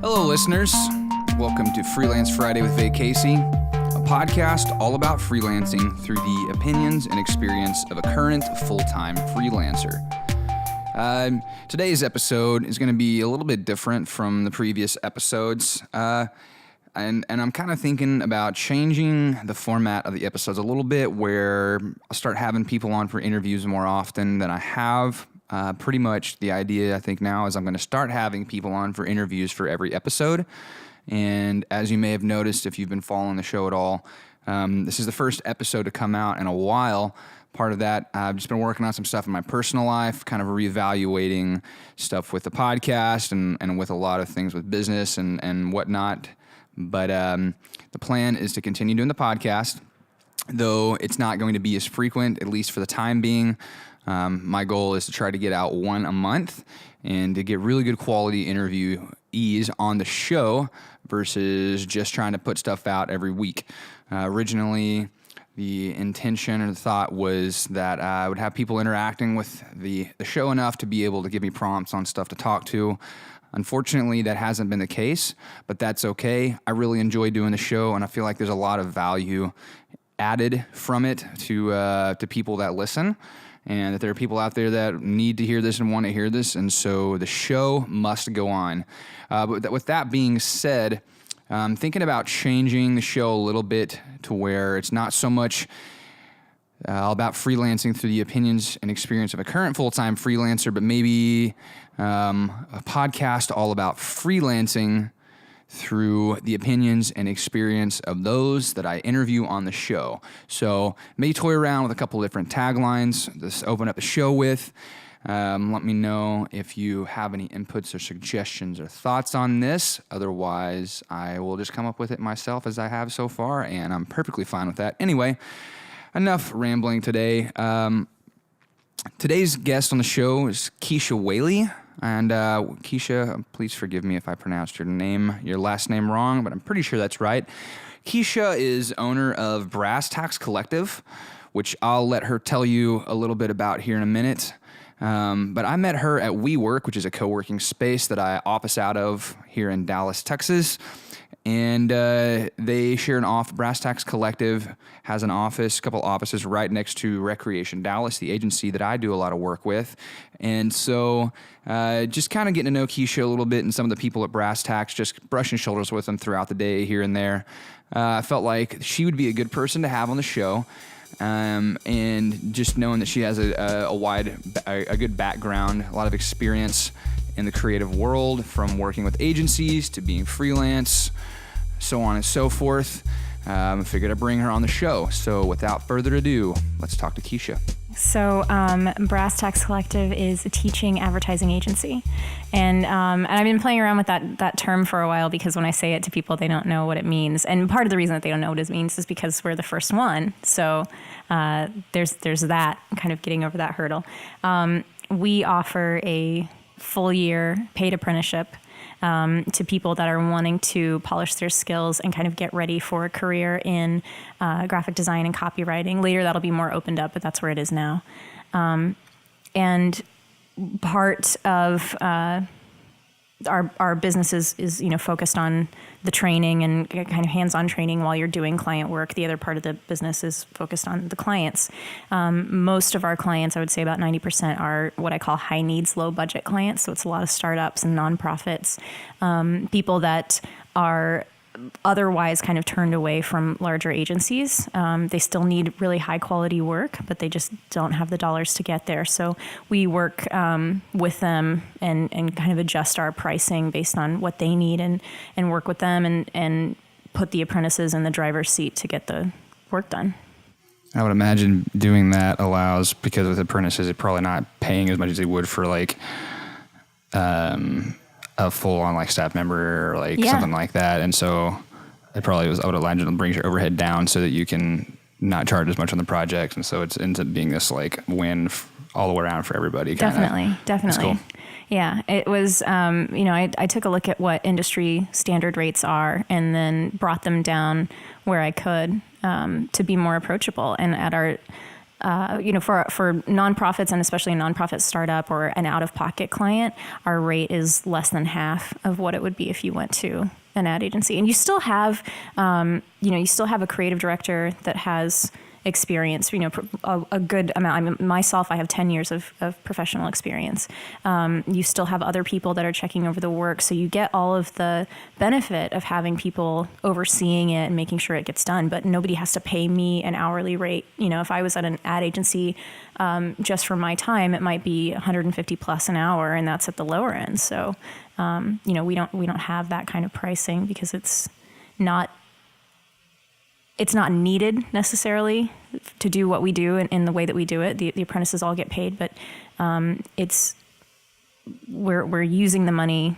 Hello, listeners. Welcome to Freelance Friday with Vaycasey, a podcast all about freelancing through the opinions and experience of a current full-time freelancer. Today's episode is going to be a little bit different from the previous episodes, and I'm kind of thinking about changing the format of the episodes a little bit, where I'll start having people on for interviews more often than I have. Pretty much the idea, I think, now is I'm going to start having people on for interviews for every episode. And as you may have noticed, if you've been following the show at all, this is the first episode to come out in a while. Part of that, I've just been working on some stuff in my personal life, kind of reevaluating stuff with the podcast and with a lot of things with business and whatnot. But the plan is to continue doing the podcast, though it's not going to be as frequent, at least for the time being. My goal is to try to get out one a month and to get really good quality interviewees on the show versus just trying to put stuff out every week. Originally, the intention or the thought was that I would have people interacting with the show enough to be able to give me prompts on stuff to talk to. Unfortunately, that hasn't been the case, but that's okay. I really enjoy doing the show, and I feel like there's a lot of value added from it to people that listen. And that there are people out there that need to hear this and want to hear this, and so the show must go on. But with that being said, I'm thinking about changing the show a little bit to where it's not so much all about freelancing through the opinions and experience of a current full-time freelancer, but maybe a podcast all about freelancing through the opinions and experience of those that I interview on the show. So may toy around with a couple different taglines to open up the show with. Let me know if you have any inputs or suggestions or thoughts on this. Otherwise, I will just come up with it myself as I have so far, and I'm perfectly fine with that. Anyway, enough rambling today. Today's guest on the show is Keisha Whaley. And Keisha, please forgive me if I pronounced your last name wrong, but I'm pretty sure that's right. Keisha is owner of Tacks Collective, which I'll let her tell you a little bit about here in a minute. But I met her at WeWork, which is a co-working space that I office out of here in Dallas, Texas. And they share an office. Tacks Collective has a couple offices right next to Recreation Dallas, the agency that I do a lot of work with. And so just kind of getting to know Keisha a little bit and some of the people at Tacks, just brushing shoulders with them throughout the day here and there. I felt like she would be a good person to have on the show. And just knowing that she has a good background, a lot of experience in the creative world, from working with agencies to being freelance, so on and so forth. I figured I'd bring her on the show. So without further ado, let's talk to Keisha. So Tacks Collective is a teaching advertising agency. And I've been playing around with that term for a while, because when I say it to people, they don't know what it means. And part of the reason that they don't know what it means is because we're the first one. So there's that, kind of getting over that hurdle. We offer a full year paid apprenticeship to people that are wanting to polish their skills and kind of get ready for a career in graphic design and copywriting. Later, that'll be more opened up, but that's where it is now. And part of our business is focused on the training and kind of hands-on training while you're doing client work. The other part of the business is focused on the clients. Most of our clients, I would say about 90%, are what I call high needs, low budget clients. So it's a lot of startups and nonprofits, people that are otherwise kind of turned away from larger agencies. They still need really high quality work, but they just don't have the dollars to get there. So we work with them and kind of adjust our pricing based on what they need and work with them and put the apprentices in the driver's seat to get the work done. I would imagine doing that allows, because with apprentices, it's probably not paying as much as they would for a full-on staff member or something like that, and so it probably I would imagine it brings your overhead down so that you can not charge as much on the projects, and so it ends up being this win all the way around for everybody. Definitely. That's cool. Yeah, it was. I took a look at what industry standard rates are, and then brought them down where I could to be more approachable. And at our for nonprofits and especially a nonprofit startup or an out-of-pocket client, our rate is less than half of what it would be if you went to an ad agency. And you still have, a creative director that has experience, a good amount. I mean, myself, I have 10 years of professional experience. You still have other people that are checking over the work. So you get all of the benefit of having people overseeing it and making sure it gets done. But nobody has to pay me an hourly rate. If I was at an ad agency, just for my time, it might be 150 plus an hour, and that's at the lower end. So, we don't have that kind of pricing because it's not needed necessarily to do what we do in the way that we do it. The apprentices all get paid, but we're using the money,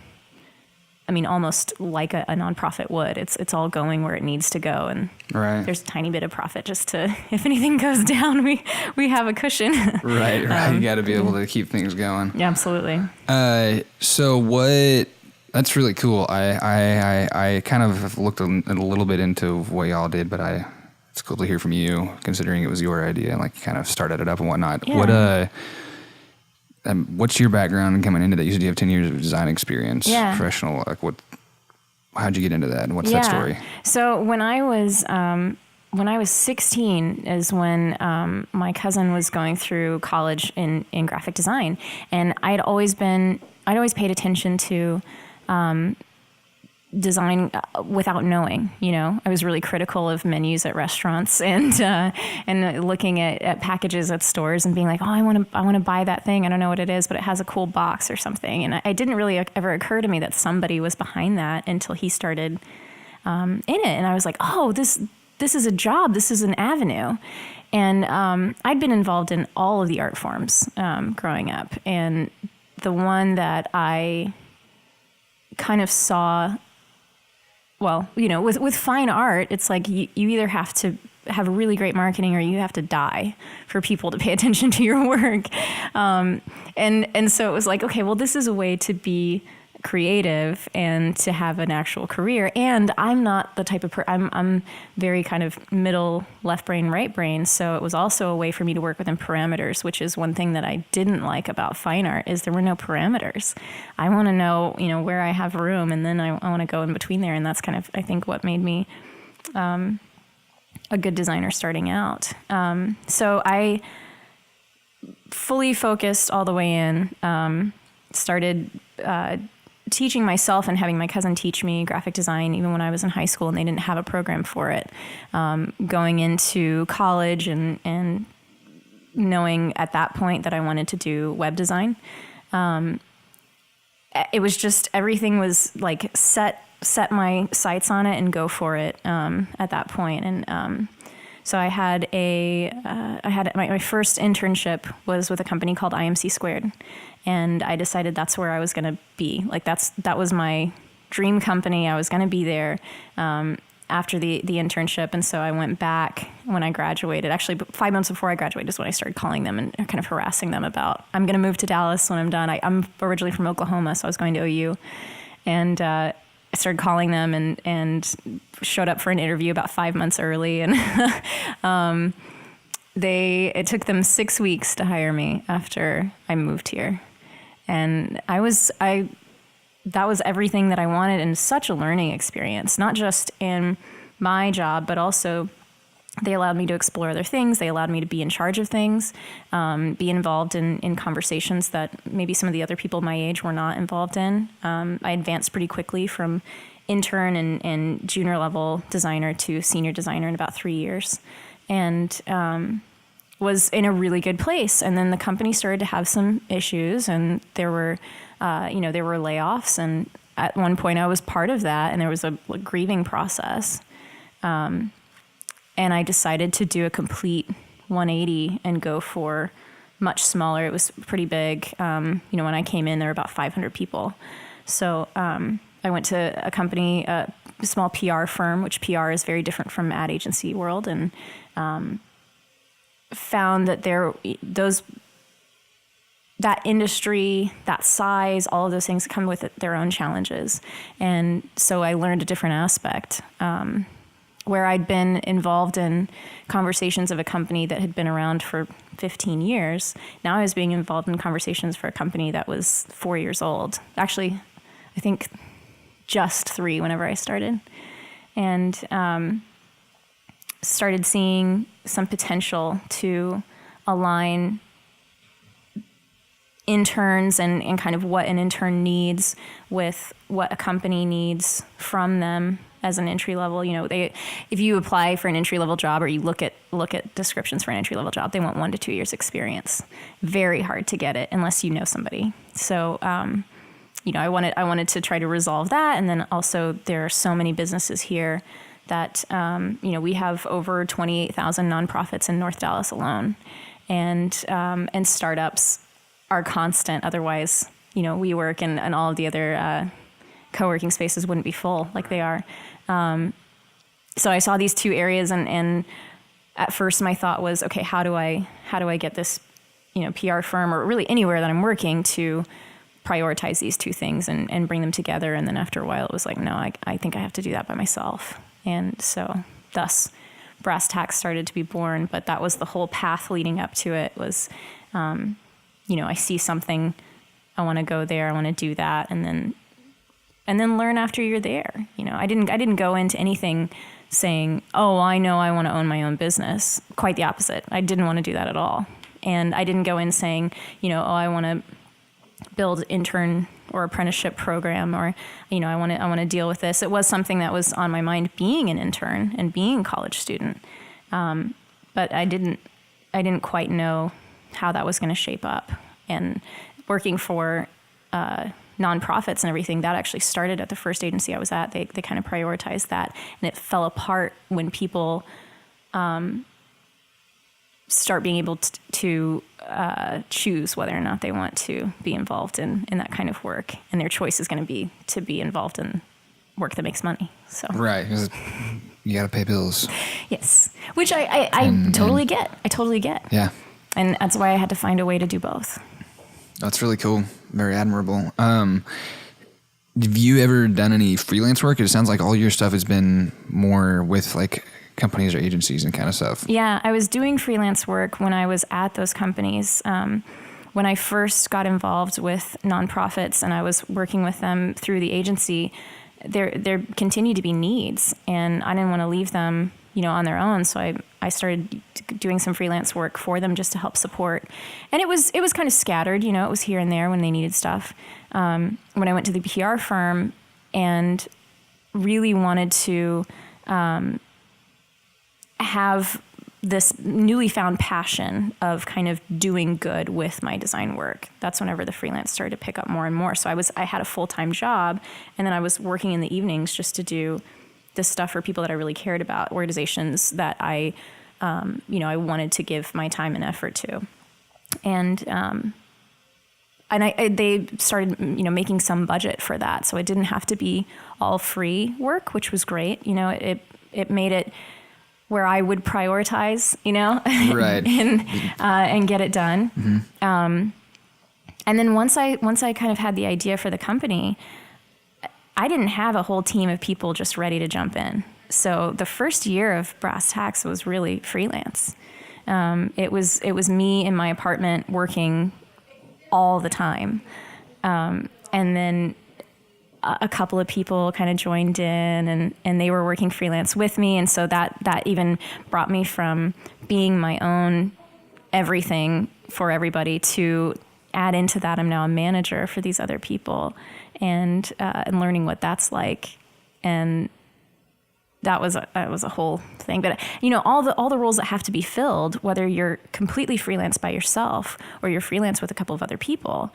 almost like a nonprofit would. It's all going where it needs to go, and right. There's a tiny bit of profit just to, if anything goes down, we have a cushion. Right. You got to be able to keep things going. Yeah, absolutely. That's really cool. I kind of looked a little bit into what y'all did, but it's cool to hear from you, considering it was your idea and like you kind of started it up and whatnot. Yeah. What's your background coming into that? You said you have 10 years of design experience, yeah. Professional. Like how'd you get into that, and what's that story? So when I was 16 is when my cousin was going through college in graphic design, and I'd always paid attention to design without knowing. I was really critical of menus at restaurants and looking at packages at stores and being like, oh, I want to buy that thing. I don't know what it is, but it has a cool box or something. And it didn't really ever occur to me that somebody was behind that until he started in it. And I was like, oh, this is a job. This is an avenue. And I'd been involved in all of the art forms growing up. And the one that I kind of saw, with fine art, it's like you either have to have really great marketing or you have to die for people to pay attention to your work. And so it was like, okay, well, this is a way to be creative and to have an actual career. And I'm not the type of I'm very kind of middle left brain, right brain. So it was also a way for me to work within parameters, which is one thing that I didn't like about fine art is there were no parameters. I want to know, where I have room, and then I want to go in between there. And that's kind of, I think, what made me a good designer starting out. So I fully focused all the way in, started teaching myself and having my cousin teach me graphic design even when I was in high school and they didn't have a program for it. Going into college and knowing at that point that I wanted to do web design. It was just, everything was like set my sights on it and go for it at that point. And so I had my first internship was with a company called IMC Squared. And I decided that's where I was going to be. Like that was my dream company. I was going to be there after the internship. And so I went back when I graduated. Actually, 5 months before I graduated is when I started calling them and kind of harassing them about, I'm going to move to Dallas when I'm done. I'm originally from Oklahoma, so I was going to OU. And I started calling them and showed up for an interview about 5 months early. And it took them 6 weeks to hire me after I moved here. And that was everything that I wanted, and such a learning experience, not just in my job, but also they allowed me to explore other things. They allowed me to be in charge of things, be involved in conversations that maybe some of the other people my age were not involved in. I advanced pretty quickly from intern and junior level designer to senior designer in about 3 years. And was in a really good place. And then the company started to have some issues, and there were layoffs. And at one point I was part of that, and there was a grieving process. And I decided to do a complete 180 and go for much smaller. It was pretty big. When I came in, there were about 500 people. So I went to a company, a small PR firm, which PR is very different from ad agency world, and found that that industry, that size, all of those things come with their own challenges. And so I learned a different aspect. where I'd been involved in conversations of a company that had been around for 15 years. Now I was being involved in conversations for a company that was 4 years old. Actually, I think just 3 whenever I started. And started seeing some potential to align interns and kind of what an intern needs with what a company needs from them as an entry level. You know, if you apply for an entry level job or you look at descriptions for an entry level job, they want 1 to 2 years experience. Very hard to get it unless you know somebody. So, you know, I wanted to try to resolve that. And then also there are so many businesses here that, you know, we have over 28,000 nonprofits in North Dallas alone, and startups are constant. Otherwise, you know, WeWork and all of the other co-working spaces wouldn't be full like they are. So I saw these 2 areas, and at first my thought was, okay, how do I get this, you know, PR firm or really anywhere that I'm working to prioritize these 2 things and bring them together? And then after a while, it was like, no, I think I have to do that by myself. And so thus Brass Tacks started to be born. But that was the whole path leading up to it was, you know, I see something, I want to go there, I want to do that, and then learn after you're there. You know, I didn't go into anything saying, oh, I know I want to own my own business. Quite the opposite. I didn't want to do that at all. And I didn't go in saying, you know, oh, I want to build intern or apprenticeship program, or, you know, I want to deal with this. It was something that was on my mind being an intern and being a college student. But I didn't quite know how that was going to shape up. And working for nonprofits and everything, that actually started at the first agency I was at. They kind of prioritized that, and it fell apart when people start being able to choose whether or not they want to be involved in that kind of work. And their choice is going to be involved in work that makes money. So Right. 'Cause you got to pay bills. Yes. Which I totally get. I totally get. Yeah. And that's why I had to find a way to do both. That's really cool. Very admirable. Have you ever done any freelance work? It sounds like all your stuff has been more with like companies or agencies and kind of stuff. Yeah, I was doing freelance work when I was at those companies. When I first got involved with nonprofits and I was working with them through the agency, there continued to be needs, and I didn't want to leave them, you know, on their own. So I started doing some freelance work for them just to help support. And it was kind of scattered, you know, it was here and there when they needed stuff. When I went to the PR firm and really wanted to have this newly found passion of kind of doing good with my design work, that's whenever the freelance started to pick up more and more. So I had a full-time job, and then I was working in the evenings just to do this stuff for people that I really cared about, organizations that I wanted to give my time and effort to. And they started, you know, making some budget for that. So it didn't have to be all free work, which was great. You know, it made it where I would prioritize, you know, right. and get it done. Mm-hmm. And then once I kind of had the idea for the company, I didn't have a whole team of people just ready to jump in. So the first year of Brass Tacks was really freelance. It was me in my apartment working all the time. And then a couple of people kind of joined in, and they were working freelance with me. And so that even brought me from being my own everything for everybody to add into that. I'm now a manager for these other people, and learning what that's like. And that was a whole thing. But, you know, all the roles that have to be filled, whether you're completely freelance by yourself or you're freelance with a couple of other people,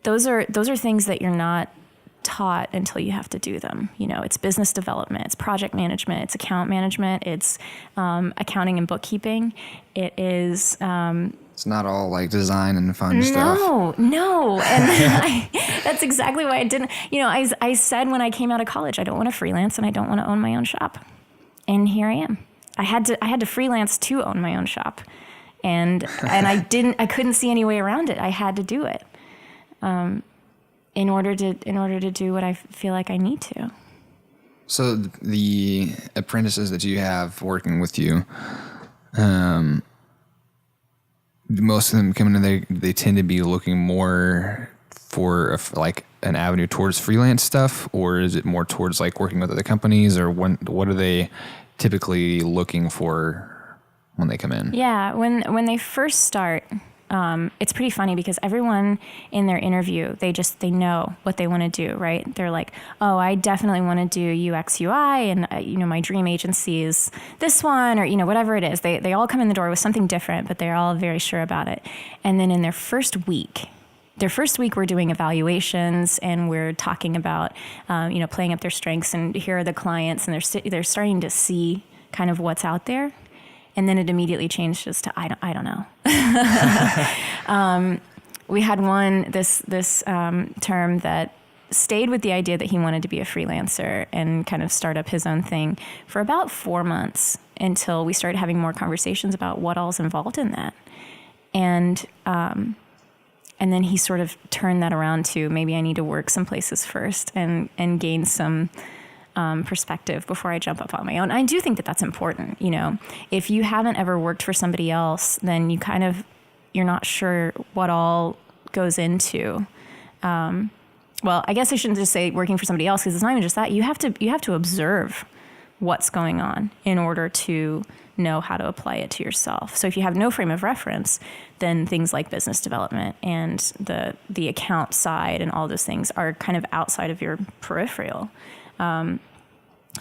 those are things that you're not taught until you have to do them. You know, it's business development, it's project management, it's account management, it's accounting and bookkeeping. It is. It's not all like design and fun stuff. No. And that's exactly why I didn't. You know, I said when I came out of college, I don't want to freelance and I don't want to own my own shop. And here I am. I had to freelance to own my own shop, and I couldn't see any way around it. I had to do it. In order to do what I feel like I need to. So the apprentices that you have working with you, most of them come in, they tend to be looking more for like an avenue towards freelance stuff, or is it more towards like working with other companies, or what are they typically looking for when they come in? Yeah, when they first start, it's pretty funny because everyone in their interview, they know what they want to do, right? They're like, oh, I definitely want to do UX UI, and my dream agency is this one, or whatever it is. They all come in the door with something different, but they're all very sure about it. And then in their first week, we're doing evaluations, and we're talking about playing up their strengths, and here are the clients, and they're starting to see kind of what's out there. And then it immediately changes to I don't know. We had this term that stayed with the idea that he wanted to be a freelancer and kind of start up his own thing for about 4 months until we started having more conversations about what all's involved in that. And then he sort of turned that around to maybe I need to work some places first and gain some perspective before I jump up on my own. I do think that that's important. If you haven't ever worked for somebody else, then you're not sure what all goes into. Well, I guess I shouldn't just say working for somebody else, because it's not even just that. You have to observe what's going on in order to know how to apply it to yourself. So if you have no frame of reference, then things like business development and the account side and all those things are kind of outside of your peripheral.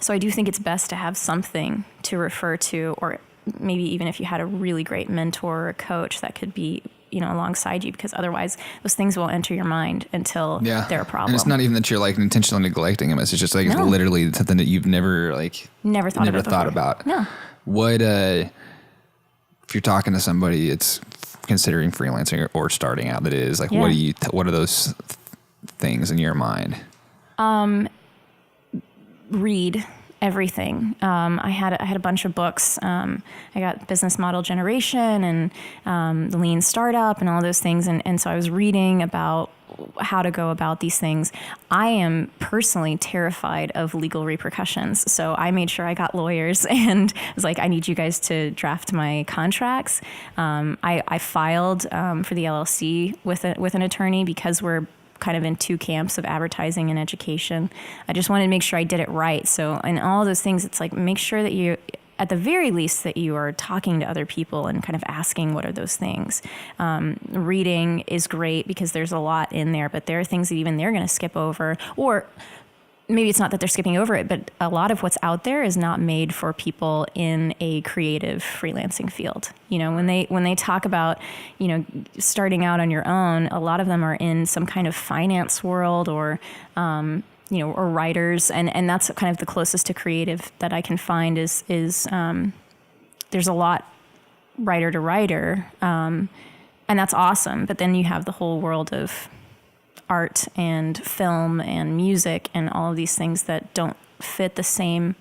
So I do think it's best to have something to refer to, or maybe even if you had a really great mentor or a coach that could be, alongside you, because otherwise those things won't enter your mind until they're a problem. And it's not even that you're like intentionally neglecting them. It's just like it's literally something that you've never thought about. No. What if you're talking to somebody it's considering freelancing or starting out, that is like, what are those things in your mind? Read everything. I had a bunch of books. I got Business Model Generation and the Lean Startup and all those things. And so I was reading about how to go about these things. I am personally terrified of legal repercussions. So I made sure I got lawyers and was like, I need you guys to draft my contracts. I filed for the LLC with an attorney because we're kind of in two camps of advertising and education. I just wanted to make sure I did it right. So in all those things, it's like, make sure that you, at the very least, that you are talking to other people and kind of asking what are those things. Reading is great because there's a lot in there, but there are things that even they're going to skip over, or maybe it's not that they're skipping over it, but a lot of what's out there is not made for people in a creative freelancing field. When they talk about, starting out on your own, a lot of them are in some kind of finance world or or writers. And that's kind of the closest to creative that I can find is there's a lot writer to writer. And that's awesome. But then you have the whole world of art and film and music and all of these things that don't fit the same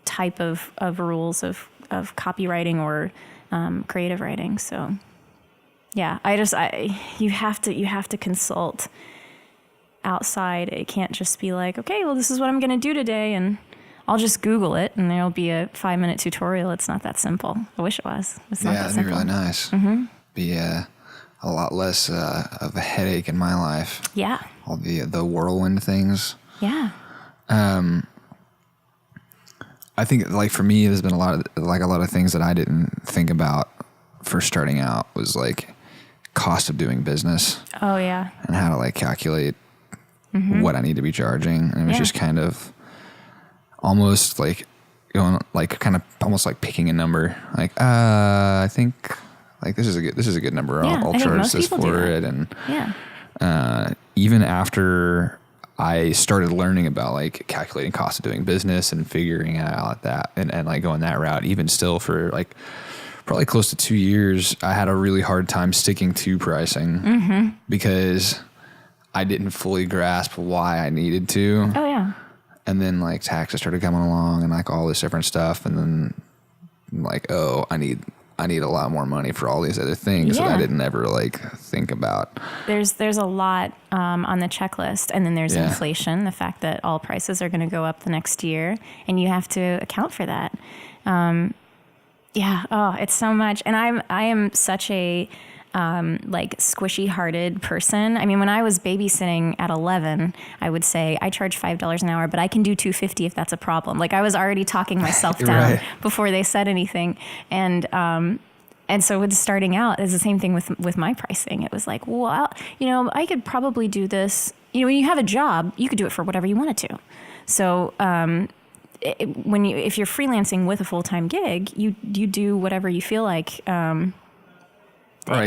type of rules of copywriting or creative writing. So yeah, you have to consult outside. It can't just be like, okay, well, this is what I'm going to do today, and I'll just Google it and there'll be a 5-minute tutorial. It's not that simple. I wish it was. It's not that simple. That'd be really nice. Mm-hmm. Be a lot less of a headache in my life. Yeah. All the whirlwind things. Yeah. I think like for me, there's been a lot of things that I didn't think about for starting out was like cost of doing business. Oh yeah. And how to like calculate what I need to be charging. And it was just kind of almost like going like kind of almost like picking a number. Like I think like this is a good number. I'll charge this for it. And even after I started learning about like calculating cost of doing business and figuring out that and like going that route, even still for like probably close to 2 years, I had a really hard time sticking to pricing because I didn't fully grasp why I needed to. Oh yeah. And then like taxes started coming along and like all this different stuff. And then like, oh, I need I need a lot more money for all these other things that I didn't ever like think about. There's a lot on the checklist, and then there's inflation, the fact that all prices are going to go up the next year, and you have to account for that. It's so much, and I am such a like squishy hearted person. I mean, when I was babysitting at 11, I would say I charge $5 an hour, but I can do $2.50 if that's a problem. Like I was already talking myself down before they said anything. And so with starting out, it's the same thing with my pricing. It was like, well, I could probably do this. When you have a job, you could do it for whatever you wanted to. So, if you're freelancing with a full-time gig, you do whatever you feel like, right,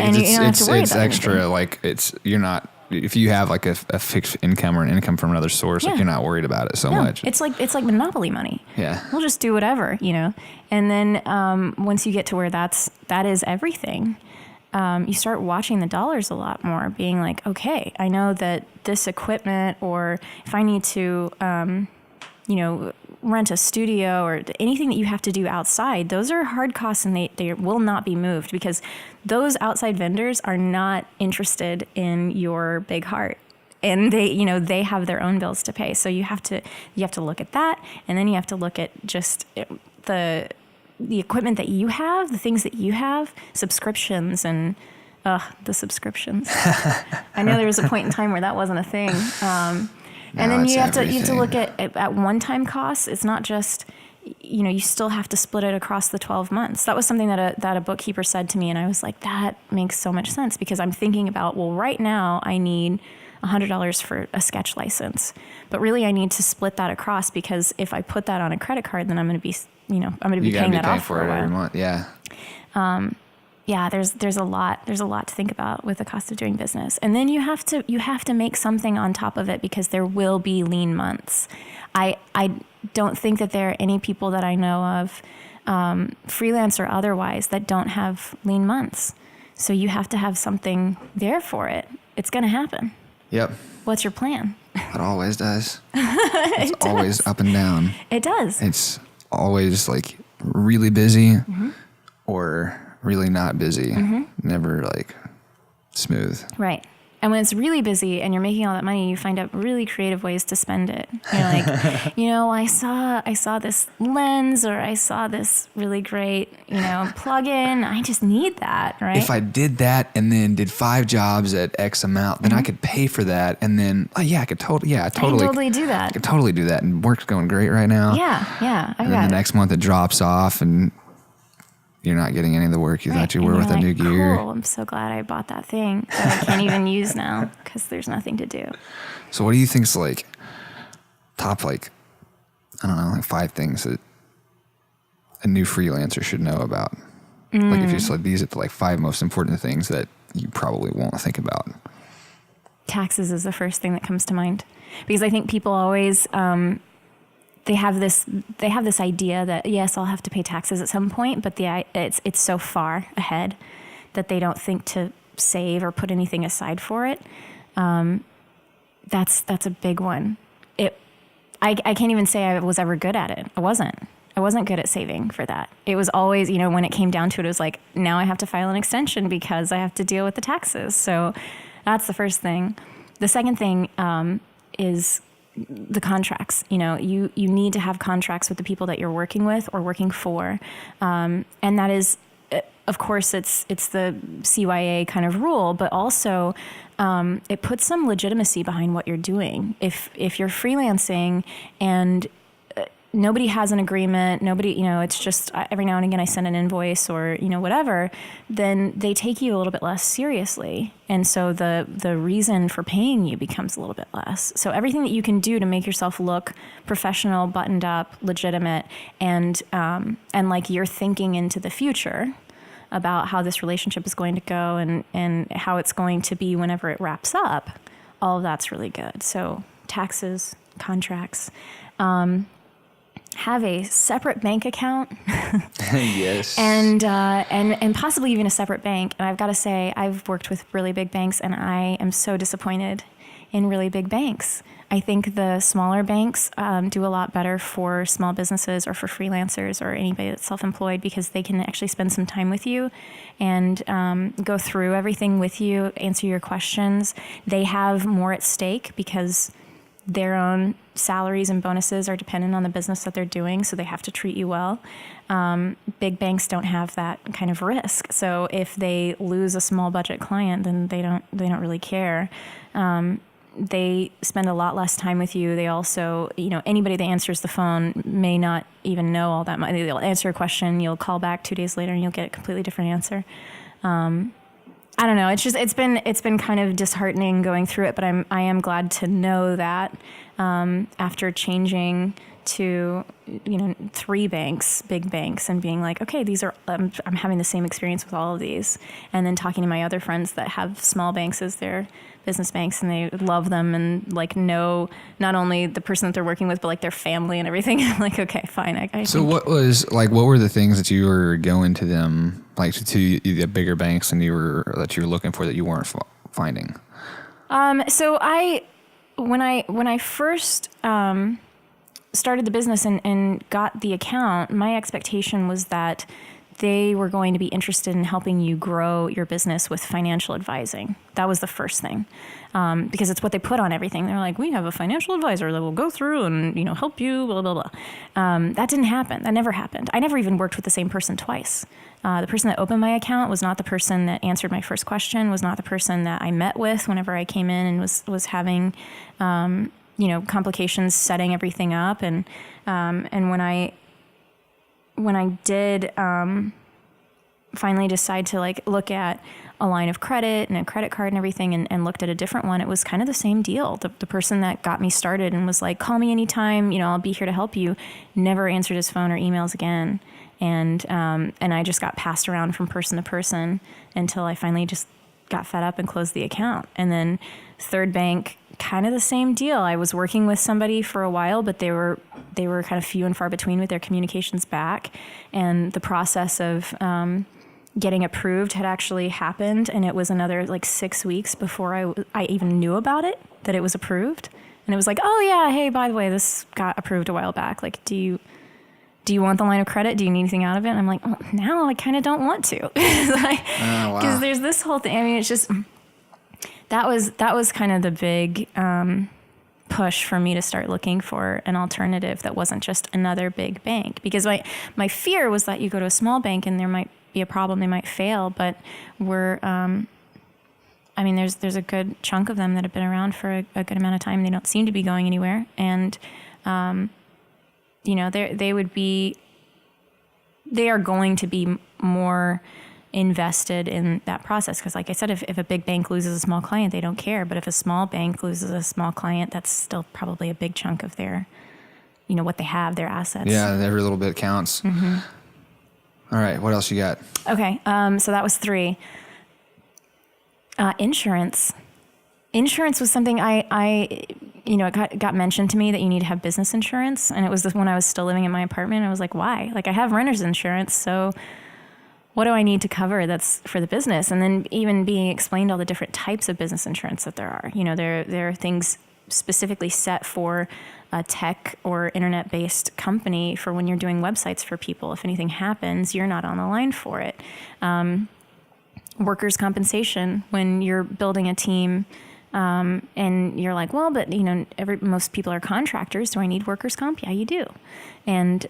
and you don't have to worry it's about extra. anything. Like you're not, if you have like a fixed income or an income from another source, like you're not worried about it so much. It's like monopoly money. Yeah, we'll just do whatever, And then once you get to where that is everything, you start watching the dollars a lot more, being like, okay, I know that this equipment, or if I need to, rent a studio or anything that you have to do outside, those are hard costs, and they will not be moved, because those outside vendors are not interested in your big heart, and they have their own bills to pay. So you have to look at that, and then you have to look at just the equipment that you have, the things that you have, subscriptions, and the subscriptions. I know there was a point in time where that wasn't a thing. And then you have to look at one-time costs. It's not just, you still have to split it across the 12 months. That was something that a bookkeeper said to me, and I was like, that makes so much sense, because I'm thinking about, well, right now I need $100 for a sketch license, but really I need to split that across, because if I put that on a credit card, then I'm going to be, paying that off for a while. Every month. Yeah. There's a lot to think about with the cost of doing business. And then you have to make something on top of it, because there will be lean months. I don't think that there are any people that I know of, freelance or otherwise, that don't have lean months. So you have to have something there for it. It's going to happen. Yep. What's your plan? It always does. It's always up and down. It does. It's always like really busy or really not busy. Never like smooth. Right. And when it's really busy and you're making all that money, you find out really creative ways to spend it. You're like, I saw this lens, or I saw this really great, plug-in. I just need that, right? If I did that and then did 5 jobs at X amount, then I could pay for that. And then, I could totally do that. I could totally do that. And work's going great right now. Yeah. And then the next month it drops off, and you're not getting any of the work you thought you were with a new gear. Cool, I'm so glad I bought that thing that I can't even use now, because there's nothing to do. So what do you think's like top, like, I don't know, like 5 things that a new freelancer should know about? Like if you just like, these are the like 5 most important things that you probably won't think about. Taxes is the first thing that comes to mind, because I think people always, they have this idea that, yes, I'll have to pay taxes at some point, but it's so far ahead that they don't think to save or put anything aside for it. That's a big one. I can't even say I was ever good at it. I wasn't good at saving for that. It was always, when it came down to it was like, now I have to file an extension because I have to deal with the taxes. So that's the first thing. The second thing is the contracts. You need to have contracts with the people that you're working with or working for. And that is, of course, it's the CYA kind of rule, but also it puts some legitimacy behind what you're doing. If you're freelancing and nobody has an agreement, it's just every now and again I send an invoice or, whatever, then they take you a little bit less seriously. And so the reason for paying you becomes a little bit less. So everything that you can do to make yourself look professional, buttoned up, legitimate, and like you're thinking into the future about how this relationship is going to go and how it's going to be whenever it wraps up, all of that's really good. So taxes, contracts, have a separate bank account. Yes. And possibly even a separate bank. And I've got to say, I've worked with really big banks, and I am so disappointed in really big banks. I think the smaller banks do a lot better for small businesses or for freelancers or anybody that's self-employed, because they can actually spend some time with you and go through everything with you, answer your questions. They have more at stake because their own salaries and bonuses are dependent on the business that they're doing, so they have to treat you well. Big banks don't have that kind of risk. So if they lose a small budget client, then they don't really care. They spend a lot less time with you. They also, anybody that answers the phone may not even know all that much. They'll answer a question, you'll call back 2 days later and you'll get a completely different answer. I don't know. It's been kind of disheartening going through it, but I am glad to know that after changing to 3 banks, big banks, and being like, okay, these are I'm having the same experience with all of these, and then talking to my other friends that have small banks as their business banks, and they love them and like know not only the person that they're working with, but like their family and everything. I'm like, okay, fine. So what were the things that you were going to them, like to the bigger banks, and you were looking for that you weren't finding? So when I first started the business and got the account, my expectation was that they were going to be interested in helping you grow your business with financial advising. That was the first thing, because it's what they put on everything. They're like, we have a financial advisor that will go through and help you, blah, blah, blah. That didn't happen. That never happened. I never even worked with the same person twice. The person that opened my account was not the person that answered my first question, was not the person that I met with whenever I came in and was having complications setting everything up. And when I did finally decide to look at a line of credit and a credit card and everything, and looked at a different one, it was kind of the same deal. The person that got me started and was like, call me anytime, I'll be here to help you, never answered his phone or emails again. And I just got passed around from person to person until I finally just got fed up and closed the account. And then third bank, kind of the same deal. I was working with somebody for a while, but they were kind of few and far between with their communications back. And the process of getting approved had actually happened, and it was another 6 weeks before I even knew about it, that it was approved. And it was like, oh yeah, hey, by the way, this got approved a while back. Like, do you want the line of credit? Do you need anything out of it? And I'm like, oh, now I kind of don't want to. Because there's this whole thing. I mean, it's just, that was kind of the big push for me to start looking for an alternative that wasn't just another big bank. Because my fear was that you go to a small bank and there might be a problem, they might fail, but there's a good chunk of them that have been around for a good amount of time. They don't seem to be going anywhere. And, they are going to be more invested in that process. Because like I said, if a big bank loses a small client, they don't care. But if a small bank loses a small client, that's still probably a big chunk of their, what they have, their assets. Yeah, every little bit counts. Mm-hmm. All right, what else you got? Okay, so that was 3. Insurance. Insurance was something it got mentioned to me that you need to have business insurance. And it was when I was still living in my apartment. I was like, why? Like, I have renter's insurance, so what do I need to cover that's for the business? And then even being explained all the different types of business insurance that there are. There are things specifically set for a tech or internet-based company for when you're doing websites for people. If anything happens, you're not on the line for it. Workers' compensation, when you're building a team, and you're like, well, but most people are contractors. Do I need workers' comp? Yeah, you do. And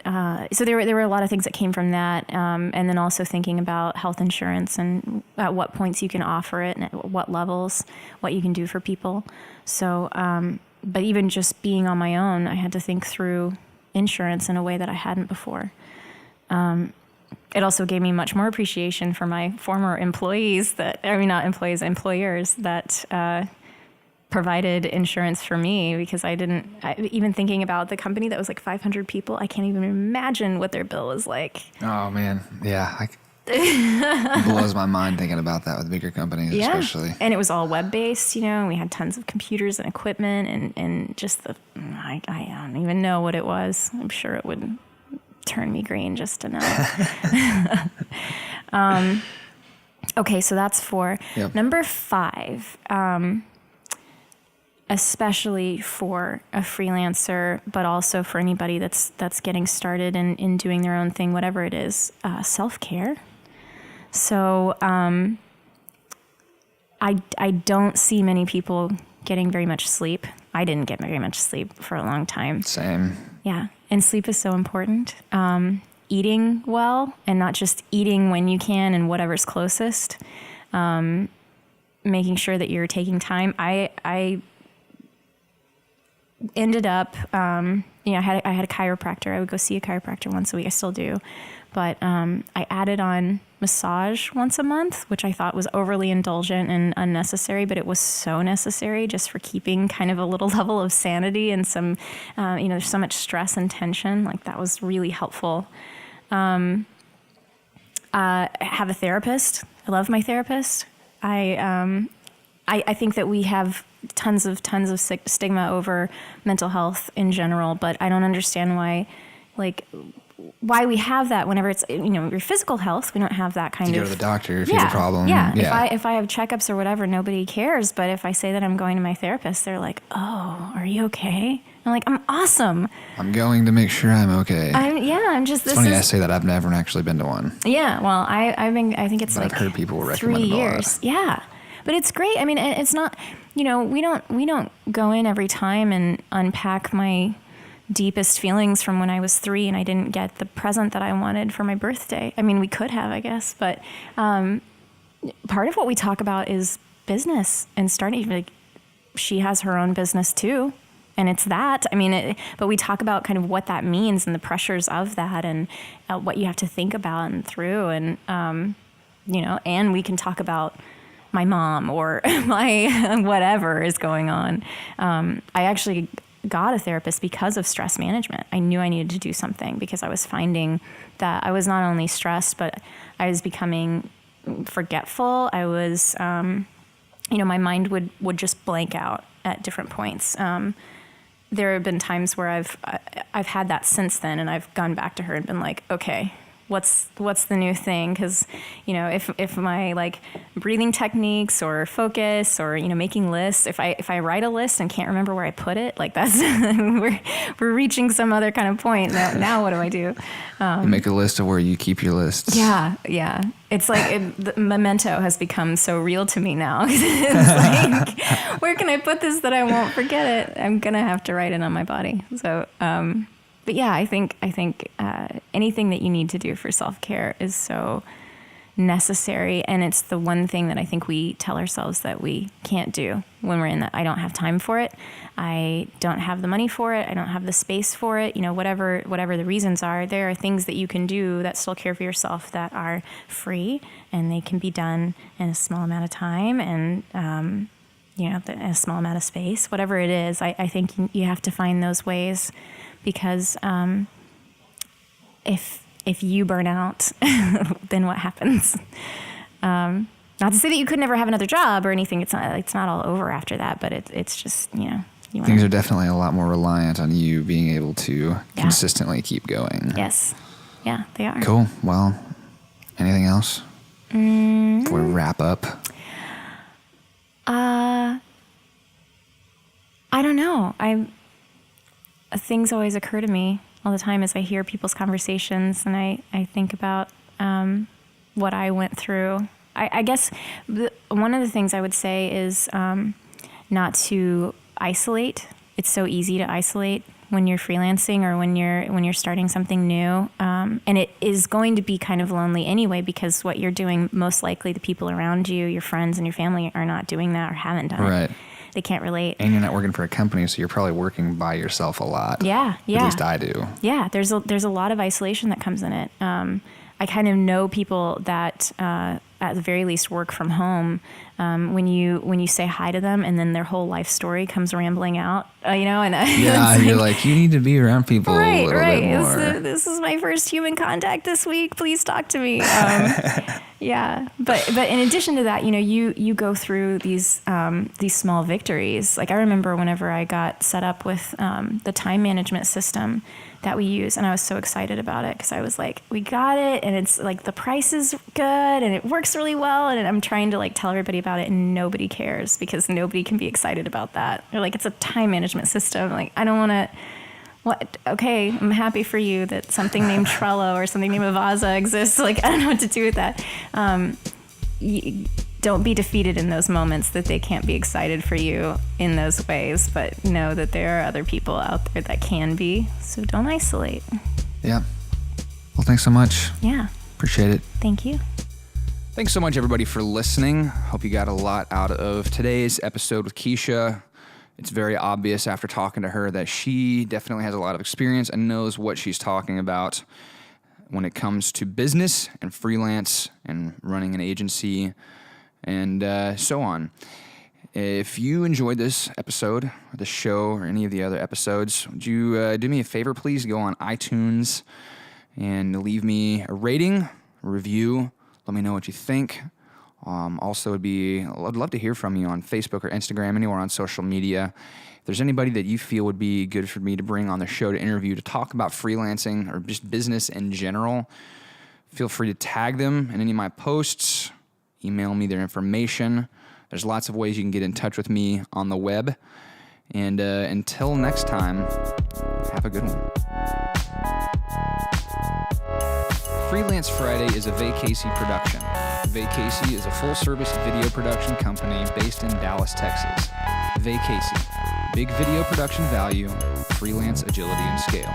so there were a lot of things that came from that, and then also thinking about health insurance and at what points you can offer it and at what levels, what you can do for people. So, but even just being on my own, I had to think through insurance in a way that I hadn't before. It also gave me much more appreciation for my former employers that provided insurance for me, because even thinking about the company that was 500 people, I can't even imagine what their bill was like. Oh man. Yeah. It blows my mind thinking about that with bigger companies, especially. And it was all web-based, and we had tons of computers and equipment and just I don't even know what it was. I'm sure it would turn me green just to know. Okay, so that's 4. Yep. Number 5, especially for a freelancer, but also for anybody that's getting started in doing their own thing, whatever it is, self-care. So I don't see many people getting very much sleep. I didn't get very much sleep for a long time. Same. Yeah, and sleep is so important. Eating well, and not just eating when you can and whatever's closest. Making sure that you're taking time. I ended up, I had a chiropractor. I would go see a chiropractor once a week. I still do. But I added on massage once a month, which I thought was overly indulgent and unnecessary, but it was so necessary just for keeping kind of a little level of sanity and some, there's so much stress and tension. Like that was really helpful. I have a therapist. I love my therapist. I think that we have tons of stigma over mental health in general, but I don't understand why we have that whenever it's, your physical health. We don't have that kind of. You go to the doctor if you have a problem. Yeah. If I have checkups or whatever, nobody cares. But if I say that I'm going to my therapist, they're like, "Oh, are you okay?" I'm like, "I'm awesome. I'm going to make sure I'm okay." I'm just. It's funny I say that. I've never actually been to one. Yeah. Well, I think it's I've heard people recommend 3 it a lot. years. Yeah. But it's great. I mean, it's not, we don't go in every time and unpack my deepest feelings from when I was 3 and I didn't get the present that I wanted for my birthday. I mean, we could have, I guess, but part of what we talk about is business and starting, she has her own business too. And it's that, but we talk about kind of what that means and the pressures of that and what you have to think about and through. And, and we can talk about my mom or my whatever is going on. I actually got a therapist because of stress management. I knew I needed to do something because I was finding that I was not only stressed, but I was becoming forgetful. I was, my mind would just blank out at different points. There have been times where I've had that since then, and I've gone back to her and been like, okay, what's the new thing? Because, if my breathing techniques or focus or, making lists, if I write a list and can't remember where I put it, that's, we're reaching some other kind of point. Now what do I do? Make a list of where you keep your lists. Yeah. Yeah. It's the memento has become so real to me now. It's where can I put this that I won't forget it? I'm going to have to write it on my body. So, but yeah, I think anything that you need to do for self-care is so necessary, and it's the one thing that I think we tell ourselves that we can't do when we're in that. I don't have time for it. I don't have the money for it. I don't have the space for it. Whatever the reasons are, there are things that you can do that still care for yourself that are free, and they can be done in a small amount of time and in a small amount of space. Whatever it is, I think you have to find those ways. Because if you burn out, then what happens? Not to say that you could never have another job or anything. It's not all over after that. But it's just things are definitely a lot more reliant on you being able to consistently keep going. Yes, yeah, they are. Cool. Well, anything else before we wrap up? I don't know. Things always occur to me all the time as I hear people's conversations, and I think about what I went through. I guess one of the things I would say is not to isolate. It's so easy to isolate when you're freelancing or when you're starting something new, and it is going to be kind of lonely anyway, because what you're doing, most likely the people around you, your friends and your family, are not doing that or haven't done it. Right. They can't relate. And you're not working for a company, so you're probably working by yourself a lot. Yeah. At least I do. Yeah, there's a lot of isolation that comes in it. I kind of know people that at the very least work from home. When you say hi to them and then their whole life story comes rambling out, and you're like, you need to be around people a little bit more. This is my first human contact this week. Please talk to me. Yeah, but in addition to that, you go through these small victories. Like I remember whenever I got set up with the time management system that we use, and I was so excited about it because I was like, we got it, and it's like the price is good and it works really well, and I'm trying to tell everybody about it and nobody cares because nobody can be excited about that. They're like, it's a time management system. Like, I don't want to, what? Okay, I'm happy for you that something named Trello or something named Avaza exists. Like, I don't know what to do with that. Don't be defeated in those moments that they can't be excited for you in those ways, but know that there are other people out there that can be. So don't isolate. Yeah. Well, thanks so much. Yeah. Appreciate it. Thank you. Thanks so much, everybody, for listening. Hope you got a lot out of today's episode with Keisha. It's very obvious after talking to her that she definitely has a lot of experience and knows what she's talking about when it comes to business and freelance and running an agency and so on. If you enjoyed this episode, or the show, or any of the other episodes, would you do me a favor, please? Go on iTunes and leave me a rating, a review. Let me know what you think. Also, I'd love to hear from you on Facebook or Instagram, anywhere on social media. If there's anybody that you feel would be good for me to bring on the show to interview, to talk about freelancing or just business in general, feel free to tag them in any of my posts. Email me their information. There's lots of ways you can get in touch with me on the web. And until next time, have a good one. Freelance Friday is a Vaycasey production. Vaycasey is a full-service video production company based in Dallas, Texas. Vaycasey, big video production value, freelance agility and scale.